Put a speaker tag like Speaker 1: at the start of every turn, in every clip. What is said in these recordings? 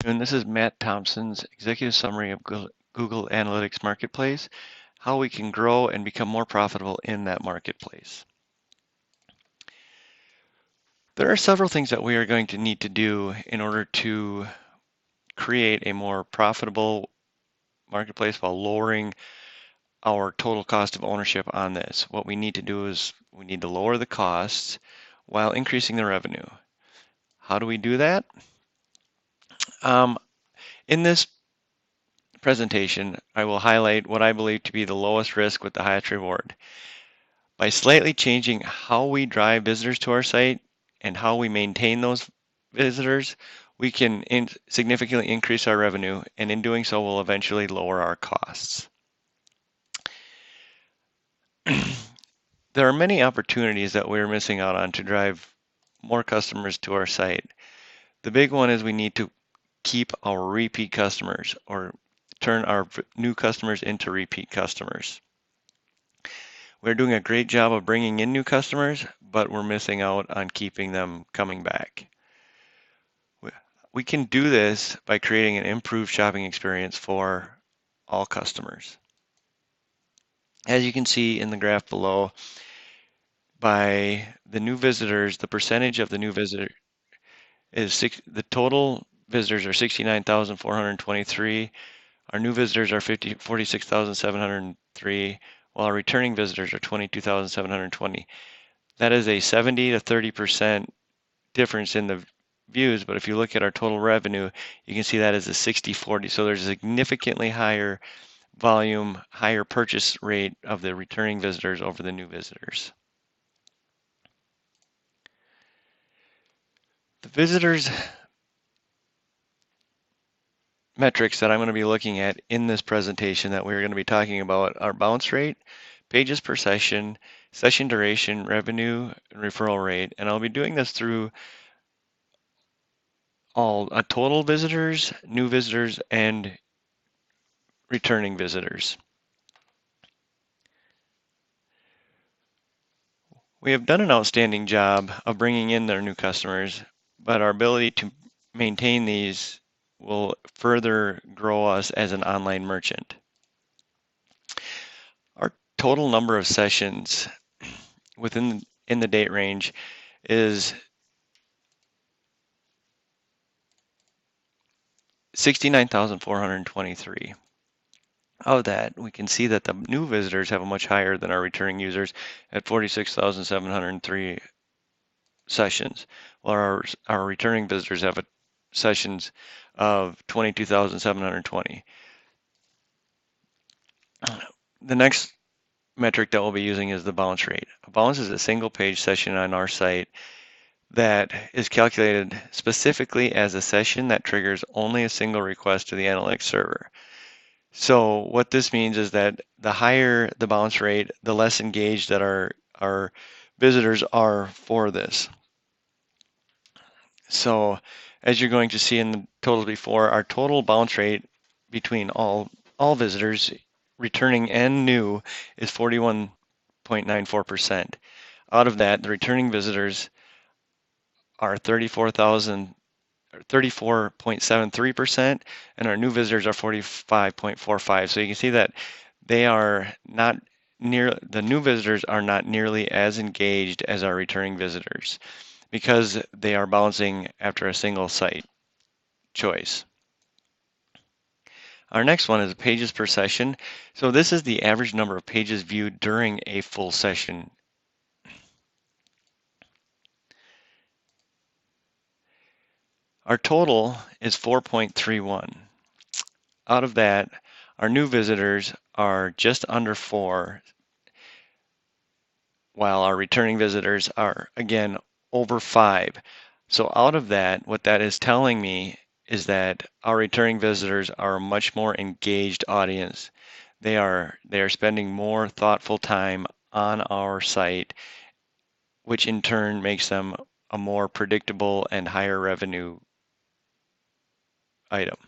Speaker 1: And this is Matt Thompson's executive summary of Google Analytics Marketplace, how we can grow and become more profitable in that marketplace. There are several things that we are going to need to do in order to create a more profitable marketplace while lowering our total cost of ownership on this. What we need to do is we need to lower the costs while increasing the revenue. How do we do that? In this presentation, I will highlight what I believe to be the lowest risk with the highest reward. By slightly changing how we drive visitors to our site and how we maintain those visitors, we can significantly increase our revenue, and in doing so, we'll eventually lower our costs. There are many opportunities that we're missing out on to drive more customers to our site. The big one is we need to keep our repeat customers or turn our new customers into repeat customers. We're doing a great job of bringing in new customers, but we're missing out on keeping them coming back. We can do this by creating an improved shopping experience for all customers. As you can see in the graph below, by the new visitors, the percentage of the new visitor is the total visitors are 69,423. Our new visitors are 46,703, while our returning visitors are 22,720. That is a 70 to 30% difference in the views, but if you look at our total revenue, you can see that is a 60-40. So there's a significantly higher volume, higher purchase rate of the returning visitors over the new visitors. The visitors metrics that I'm going to be looking at in this presentation that we're going to be talking about are bounce rate, pages per session, session duration, revenue, and referral rate. And I'll be doing this through all total visitors, new visitors, and returning visitors. We have done an outstanding job of bringing in their new customers, but our ability to maintain these will further grow us as an online merchant. Our total number of sessions within the date range is 69,423. Of that, we can see that the new visitors have a much higher than our returning users at 46,703 sessions, while our returning visitors have sessions of 22,720. The next metric that we'll be using is the bounce rate. A bounce is a single page session on our site that is calculated specifically as a session that triggers only a single request to the analytics server. So what this means is that the higher the bounce rate, the less engaged that our visitors are for this. So as you're going to see in the totals before, our total bounce rate between all visitors, returning and new, is 41.94%. Out of that, the returning visitors are 34.73%, and our new visitors are 45.45%. So you can see that they are not the new visitors are not nearly as engaged as our returning visitors because they are bouncing after a single site choice. Our next one is pages per session. So this is the average number of pages viewed during a full session. Our total is 4.31. Out of that, our new visitors are just under 4, while our returning visitors are, again, over 5. So out of that, what that is telling me is that our returning visitors are a much more engaged audience. They are spending more thoughtful time on our site, which in turn makes them a more predictable and higher revenue item.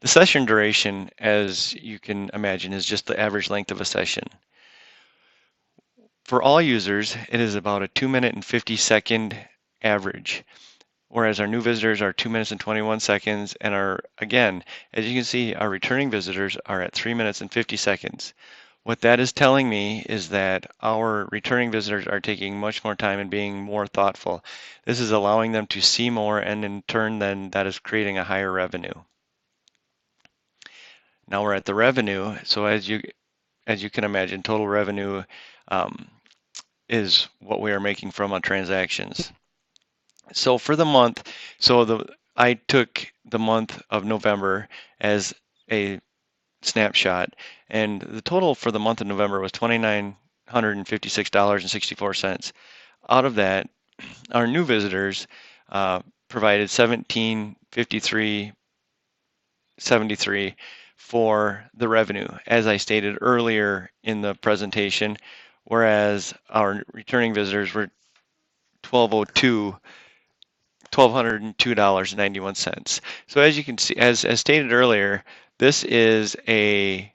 Speaker 1: The session duration, as you can imagine, is just the average length of a session. For all users, it is about a 2 minute and 50 second average, whereas our new visitors are 2 minutes and 21 seconds, and again, as you can see, our returning visitors are at 3 minutes and 50 seconds. What that is telling me is that our returning visitors are taking much more time and being more thoughtful. This is allowing them to see more, and in turn, then that is creating a higher revenue. Now we're at the revenue. So as you can imagine, total revenue is what we are making from our transactions. So for the month, I took the month of November as a snapshot, and the total for the month of November was $2,956.64. Out of that, our new visitors provided $1,753.73 for the revenue, as I stated earlier in the presentation, whereas our returning visitors were $1,202.91. So as you can see, as stated earlier, this is a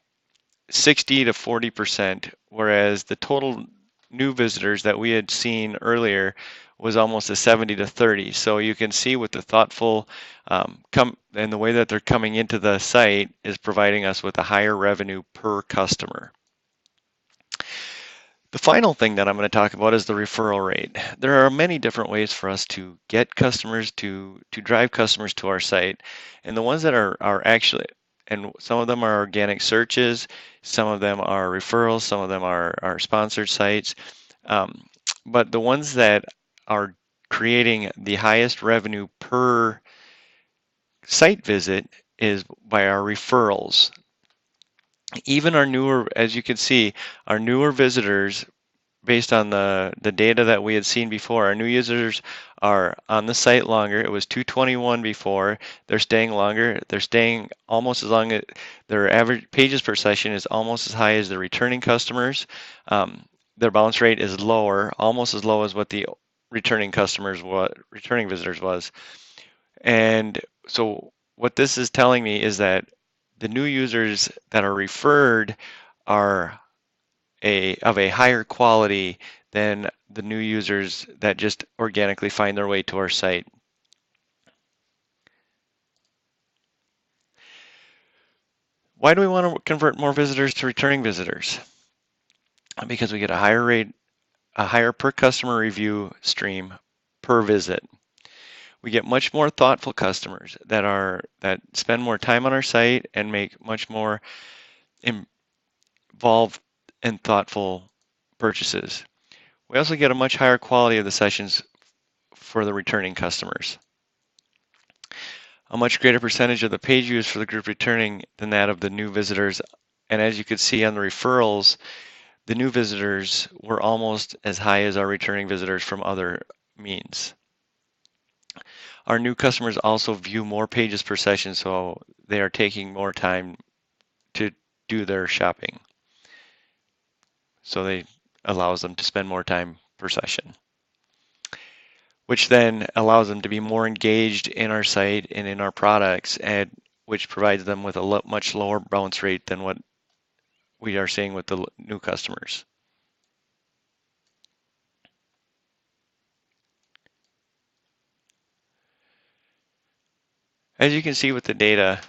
Speaker 1: 60 to 40%, whereas the total new visitors that we had seen earlier was almost a 70 to 30. So you can see with the thoughtful and the way that they're coming into the site is providing us with a higher revenue per customer. The final thing that I'm going to talk about is the referral rate. There are many different ways for us to get customers to drive customers to our site, and the ones that are actually, and some of them are organic searches, some of them are referrals, some of them are sponsored sites, but the ones that are creating the highest revenue per site visit is by our referrals. Even our newer, as you can see, our newer visitors, based on the data that we had seen before, our new users are on the site longer. It was 221 before. They're staying longer. They're staying almost as long as their average pages per session is almost as high as the returning customers. Their bounce rate is lower, almost as low as what the returning visitors was. And so what this is telling me is that the new users that are referred are of a higher quality than the new users that just organically find their way to our site. Why do we want to convert more visitors to returning visitors? Because we get a higher per customer review stream per visit. We get much more thoughtful customers that spend more time on our site and make much more involved and thoughtful purchases. We also get a much higher quality of the sessions for the returning customers. A much greater percentage of the page views for the group returning than that of the new visitors. And as you could see on the referrals, the new visitors were almost as high as our returning visitors from other means. Our new customers also view more pages per session, so they are taking more time to do their shopping. So they allows them to spend more time per session, which then allows them to be more engaged in our site and in our products, and which provides them with a much lower bounce rate than what we are seeing with the new customers. As you can see with the data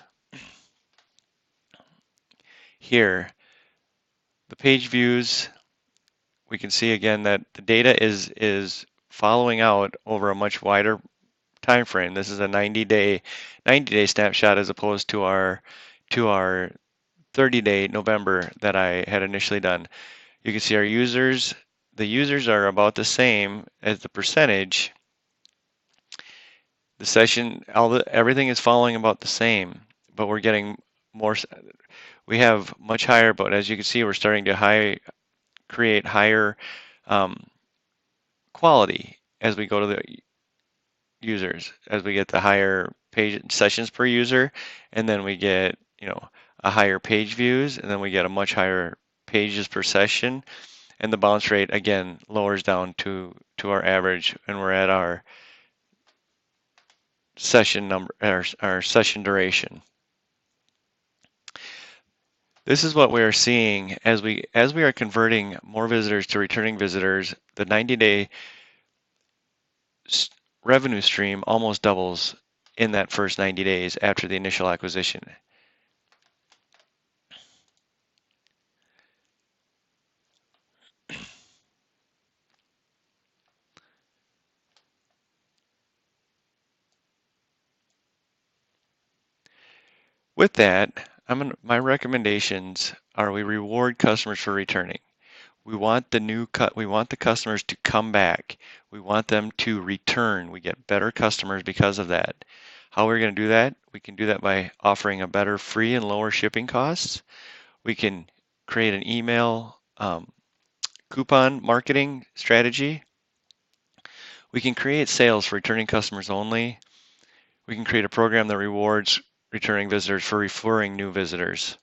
Speaker 1: here, the page views, we can see again that the data is following out over a much wider time frame. This is a 90-day snapshot as opposed to our 30-day November that I had initially done. You can see our users, the users are about the same as the percentage. The session, everything is following about the same, but we're getting more. We have much higher, but as you can see, we're starting to create higher quality as we go to the users, as we get the higher page sessions per user, and then we get a higher page views, and then we get a much higher pages per session, and the bounce rate again lowers down to our average, and we're at our session number, our session duration. This is what we are seeing as we are converting more visitors to returning visitors. The 90-day revenue stream almost doubles in that first 90 days after the initial acquisition. With that, my recommendations are we reward customers for returning. We want the customers to come back. We want them to return. We get better customers because of that. How are we going to do that? We can do that by offering a better free and lower shipping costs. We can create an email coupon marketing strategy. We can create sales for returning customers only. We can create a program that rewards returning visitors for referring new visitors.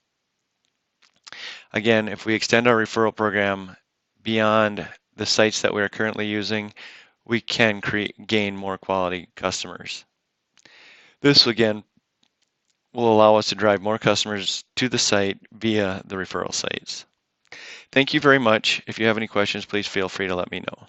Speaker 1: Again, if we extend our referral program beyond the sites that we are currently using, we can gain more quality customers. This, again, will allow us to drive more customers to the site via the referral sites. Thank you very much. If you have any questions, please feel free to let me know.